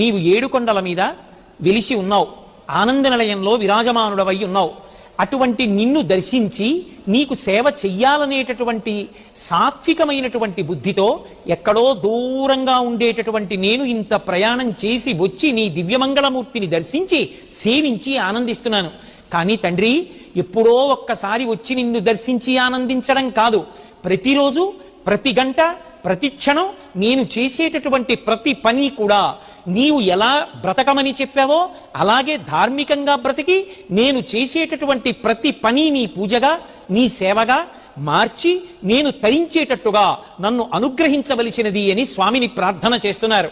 నీవు ఏడుకొండల మీద వెలిసి ఉన్నావు, ఆనంద నిలయంలో విరాజమానుడవై ఉన్నావు. అటువంటి నిన్ను దర్శించి నీకు సేవ చెయ్యాలనేటటువంటి సాత్వికమైనటువంటి బుద్ధితో ఎక్కడో దూరంగా ఉండేటటువంటి నేను ఇంత ప్రయాణం చేసి వచ్చి నీ దివ్యమంగళమూర్తిని దర్శించి సేవించి ఆనందిస్తున్నాను. కానీ తండ్రి, ఎప్పుడో ఒక్కసారి వచ్చి నిన్ను దర్శించి ఆనందించడం కాదు, ప్రతిరోజు, ప్రతి గంట, ప్రతి క్షణం నేను చేసేటటువంటి ప్రతి పని కూడా నీవు ఎలా బ్రతకమని చెప్పావో అలాగే ధార్మికంగా బ్రతికి నేను చేసేటటువంటి ప్రతి పని నీ పూజగా, నీ సేవగా మార్చి నేను తరించేటట్టుగా నన్ను అనుగ్రహించవలసినది అని స్వామిని ప్రార్థన చేస్తున్నారు.